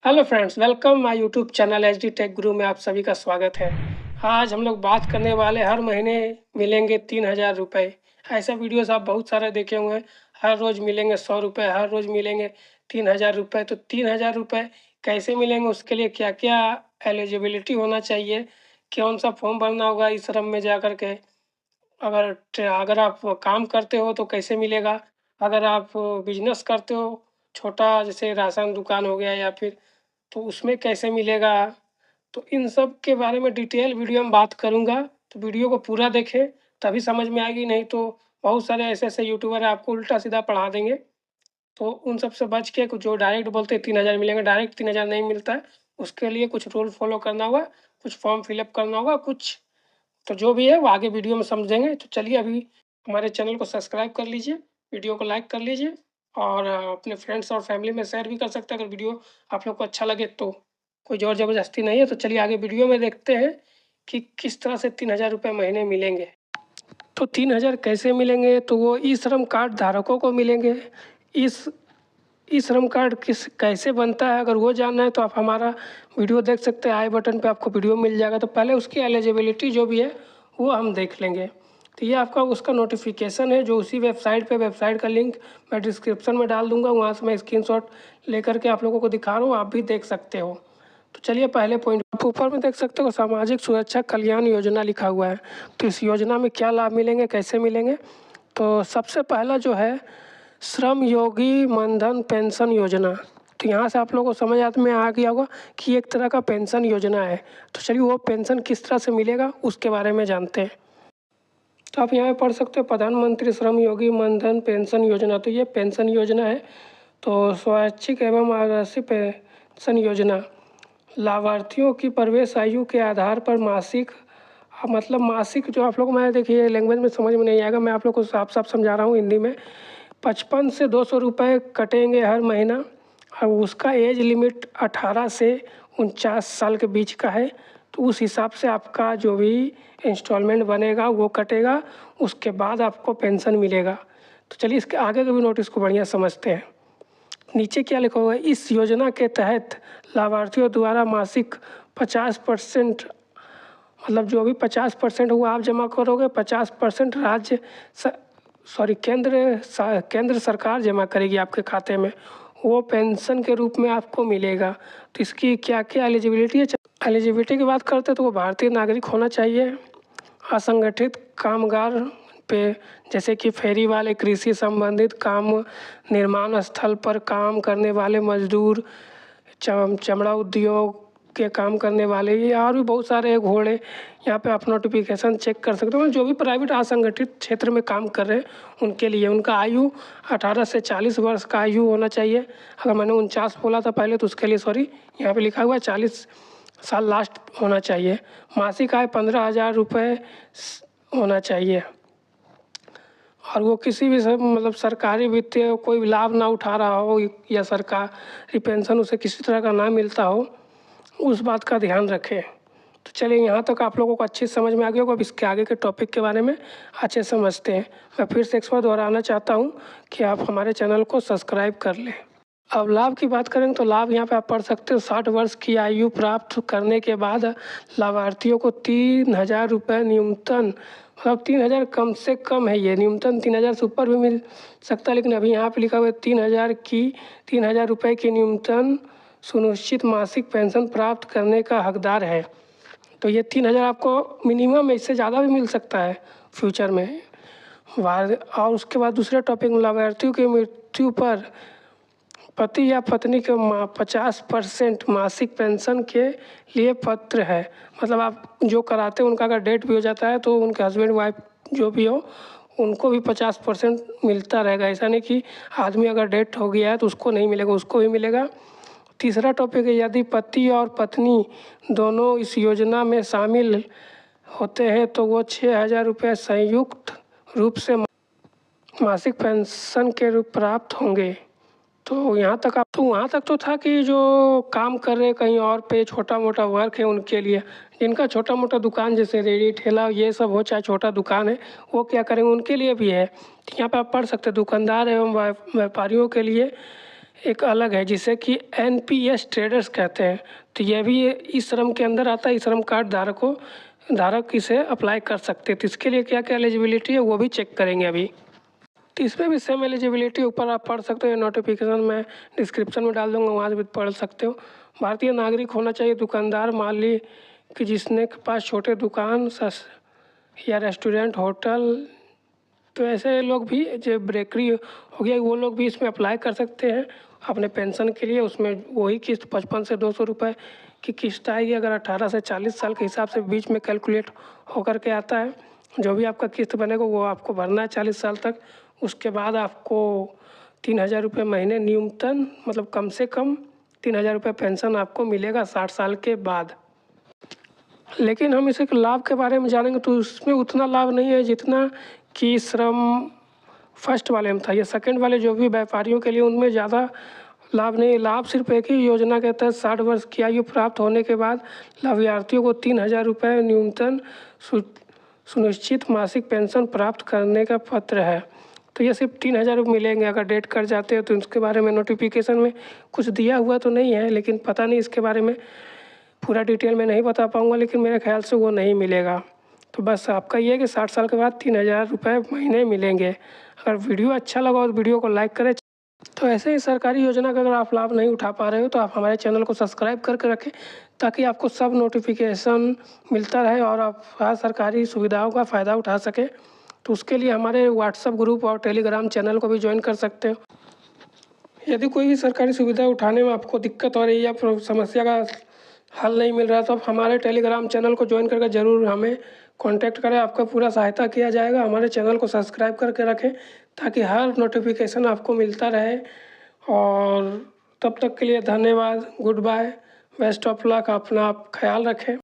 Hello friends, welcome my YouTube channel HD tech guru में आप सभी का स्वागत है। आज हम लोग बात करने वाले हर महीने मिलेंगे 3000 रुपये। ऐसा वीडियोस आप बहुत सारे देखे होंगे। हर रोज़ मिलेंगे 100 रुपये, हर रोज़ मिलेंगे 3000 रुपये। तो 3000 रुपये कैसे मिलेंगे, उसके लिए क्या क्या एलिजिबिलिटी होना चाहिए, कौन सा फॉर्म भरना होगा इस श्रम में जा कर के, अगर आप काम करते हो तो कैसे मिलेगा, अगर आप बिजनेस करते हो छोटा जैसे राशन दुकान हो गया या फिर, तो उसमें कैसे मिलेगा। तो इन सब के बारे में डिटेल वीडियो में बात करूँगा। तो वीडियो को पूरा देखें तभी समझ में आएगी, नहीं तो बहुत सारे ऐसे ऐसे यूट्यूबर आपको उल्टा सीधा पढ़ा देंगे। तो उन सब से बच के जो डायरेक्ट बोलते हैं 3000 मिलेंगे, डायरेक्ट 3000 नहीं मिलता है। उसके लिए कुछ रूल फॉलो करना होगा, कुछ फॉर्म फिलअप करना होगा, कुछ तो जो भी है वो आगे वीडियो में समझेंगे। तो चलिए अभी हमारे चैनल को सब्सक्राइब कर लीजिए, वीडियो को लाइक कर लीजिए और अपने फ्रेंड्स और फैमिली में शेयर भी कर सकते हैं अगर वीडियो आप लोग को अच्छा लगे तो। कोई ज़ोर ज़बरदस्ती नहीं है। तो चलिए आगे वीडियो में देखते हैं कि किस तरह से 3000 रुपये महीने मिलेंगे। तो 3000 कैसे मिलेंगे, तो वो ई श्रम कार्ड धारकों को मिलेंगे। इस ई श्रम कार्ड कैसे बनता है, अगर वो जानना है तो आप हमारा वीडियो देख सकते हैं। आई बटन पे आपको वीडियो मिल जाएगा। तो पहले उसकी एलिजिबिलिटी जो भी है वो हम देख लेंगे। तो ये आपका उसका नोटिफिकेशन है जो उसी वेबसाइट पे, वेबसाइट का लिंक मैं डिस्क्रिप्शन में डाल दूंगा, वहाँ से मैं स्क्रीनशॉट लेकर के आप लोगों को दिखा रहा हूँ, आप भी देख सकते हो। तो चलिए पहले पॉइंट आप ऊपर में देख सकते हो, सामाजिक सुरक्षा कल्याण योजना लिखा हुआ है। तो इस योजना में क्या लाभ मिलेंगे, कैसे मिलेंगे। तो सबसे पहला जो है श्रम योगी मनधन पेंशन योजना। तो यहाँ से आप लोगों को समझ में आ गया होगा कि एक तरह का पेंशन योजना है। तो चलिए वो पेंशन किस तरह से मिलेगा उसके बारे में जानते हैं। तो आप यहाँ पे पढ़ सकते हो प्रधानमंत्री श्रम योगी मनधन पेंशन योजना। तो ये पेंशन योजना है। तो स्वैच्छिक एवं आवासीय पेंशन योजना, लाभार्थियों की प्रवेश आयु के आधार पर मासिक, मतलब मासिक जो आप लोग, मैं देखिए लैंग्वेज में समझ में नहीं आएगा, मैं आप लोग को साफ साफ समझा रहा हूँ हिंदी में। 55 से 200 रुपये कटेंगे हर महीना और उसका एज लिमिट 18 से 49 साल के बीच का है। तो उस हिसाब से आपका जो भी इंस्टॉलमेंट बनेगा वो कटेगा, उसके बाद आपको पेंशन मिलेगा। तो चलिए इसके आगे के भी नोटिस को बढ़िया समझते हैं। नीचे क्या लिखा हुआ है, इस योजना के तहत लाभार्थियों द्वारा मासिक 50%, मतलब जो भी 50% हुआ आप जमा करोगे, 50% राज्य केंद्र सरकार जमा करेगी आपके खाते में, वो पेंशन के रूप में आपको मिलेगा। तो इसकी क्या क्या एलिजिबिलिटी है। एलिजिबिलिटी की बात करते हैं तो वो भारतीय नागरिक होना चाहिए, असंगठित कामगार पे, जैसे कि फेरी वाले, कृषि संबंधित काम, निर्माण स्थल पर काम करने वाले मजदूर, चमड़ा उद्योग के काम करने वाले, ये और भी बहुत सारे घोड़े। यहाँ पे आप नोटिफिकेशन चेक कर सकते हो। जो भी प्राइवेट असंगठित क्षेत्र में काम कर रहे हैं उनके लिए, उनका आयु 18 से 40 वर्ष का आयु होना चाहिए। अगर मैंने 49 बोला था पहले तो उसके लिए सॉरी, यहाँ पे लिखा हुआ है 40 साल लास्ट होना चाहिए। मासिक आय 15,000 रुपये होना चाहिए और वो किसी भी मतलब सरकारी वित्तीय कोई लाभ ना उठा रहा हो या सरकारी पेंशन उसे किसी तरह का ना मिलता हो, उस बात का ध्यान रखें। तो चलिए यहाँ तक आप लोगों को अच्छी समझ में आ गया होगा। अब इसके आगे के टॉपिक के बारे में अच्छे समझते हैं। मैं फिर से एक बार दोहराना चाहता हूँ कि आप हमारे चैनल को सब्सक्राइब कर लें। अब लाभ की बात करें तो लाभ यहाँ पे आप पढ़ सकते हो, 60 वर्ष की आयु प्राप्त करने के बाद लाभार्थियों को 3000 रुपये न्यूनतम, मतलब 3000 कम से कम है, ये न्यूनतम 3000 से ऊपर भी मिल सकता है, लेकिन अभी यहाँ पे लिखा हुआ है 3000 रुपये की न्यूनतम सुनिश्चित मासिक पेंशन प्राप्त करने का हकदार है। तो ये 3000 आपको मिनिमम है, इससे ज़्यादा भी मिल सकता है फ्यूचर में। और उसके बाद दूसरे टॉपिक में, लाभार्थियों की मृत्यु पर पति या पत्नी के 50% मासिक पेंशन के लिए पात्र है। मतलब आप जो कराते हैं उनका अगर डेट भी हो जाता है तो उनके हस्बैंड वाइफ जो भी हो उनको भी 50% मिलता रहेगा। ऐसा नहीं कि आदमी अगर डेट हो गया है तो उसको नहीं मिलेगा, उसको भी मिलेगा। तीसरा टॉपिक है, यदि पति और पत्नी दोनों इस योजना में शामिल होते हैं तो वो 6000 रुपये संयुक्त रूप से मासिक पेंशन के रूप प्राप्त होंगे। तो यहाँ तक वहाँ तक तो था कि जो काम कर रहे कहीं और पे छोटा मोटा वर्क है उनके लिए, जिनका छोटा मोटा दुकान जैसे रेडी ठेला ये सब हो, चाहे छोटा दुकान है, वो क्या करेंगे उनके लिए भी है। यहाँ पे आप पढ़ सकते हैं, दुकानदार एवं व्यापारियों के लिए एक अलग है जिसे कि एनपीएस ट्रेडर्स कहते हैं। तो यह भी ई श्रम के अंदर आता है। ई श्रम कार्ड धारक इसे अप्लाई कर सकते हैं। तो इसके लिए क्या क्या एलिजिबिलिटी है वो भी चेक करेंगे अभी। तो इसमें भी सेम एलिजिबिलिटी ऊपर आप पढ़ सकते हो, नोटिफिकेशन में डिस्क्रिप्शन में डाल दूंगा, वहाँ से भी पढ़ सकते हो। भारतीय नागरिक होना चाहिए, दुकानदार माली कि जिसने के पास छोटे दुकान या रेस्टोरेंट होटल, तो ऐसे लोग भी जो बेकरी हो गया वो लोग भी इसमें अप्लाई कर सकते हैं अपने पेंशन के लिए। उसमें वही किस्त 55 से 200 रुपये की किस्त आएगी। अगर 18 से 40 साल के हिसाब से बीच में कैलकुलेट होकर के आता है। जो भी आपका किस्त बनेगा वो आपको भरना है 40 साल तक। उसके बाद आपको 3000 रुपये महीने न्यूनतम, मतलब कम से कम 3000 रुपये पेंशन आपको मिलेगा 60 साल के बाद। लेकिन हम इसे लाभ के बारे में जानेंगे तो उसमें उतना लाभ नहीं है जितना कि श्रम फर्स्ट वाले में था। ये सेकंड वाले जो भी व्यापारियों के लिए उनमें ज़्यादा लाभ नहीं है। लाभ सिर्फ एक ही योजना के तहत 60 वर्ष की आयु प्राप्त होने के बाद लाभार्थियों को 3000 रुपये न्यूनतम सुनिश्चित मासिक पेंशन प्राप्त करने का पत्र है। तो ये सिर्फ 3000 मिलेंगे अगर डेट कर जाते हो। तो इसके बारे में नोटिफिकेशन में कुछ दिया हुआ तो नहीं है, लेकिन पता नहीं इसके बारे में पूरा डिटेल में नहीं बता पाऊँगा, लेकिन मेरे ख्याल से वो नहीं मिलेगा। तो बस आपका ये है कि 60 साल के बाद 3000 रुपये महीने मिलेंगे। अगर वीडियो अच्छा लगा तो वीडियो को लाइक करें। तो ऐसे ही सरकारी योजना का अगर आप लाभ नहीं उठा पा रहे हो तो आप हमारे चैनल को सब्सक्राइब करके रखें ताकि आपको सब नोटिफिकेशन मिलता रहे और आप हर सरकारी सुविधाओं का फ़ायदा उठा सकें। तो उसके लिए हमारे व्हाट्सएप ग्रुप और टेलीग्राम चैनल को भी ज्वाइन कर सकते हो। यदि कोई भी सरकारी सुविधा उठाने में आपको दिक्कत हो रही है या समस्या का हल नहीं मिल रहा तो आप हमारे टेलीग्राम चैनल को ज्वाइन करके ज़रूर हमें कांटेक्ट करें। आपका पूरा सहायता किया जाएगा। हमारे चैनल को सब्सक्राइब करके रखें ताकि हर नोटिफिकेशन आपको मिलता रहे। और तब तक के लिए धन्यवाद, goodbye, best of luck, अपना आप ख्याल रखें।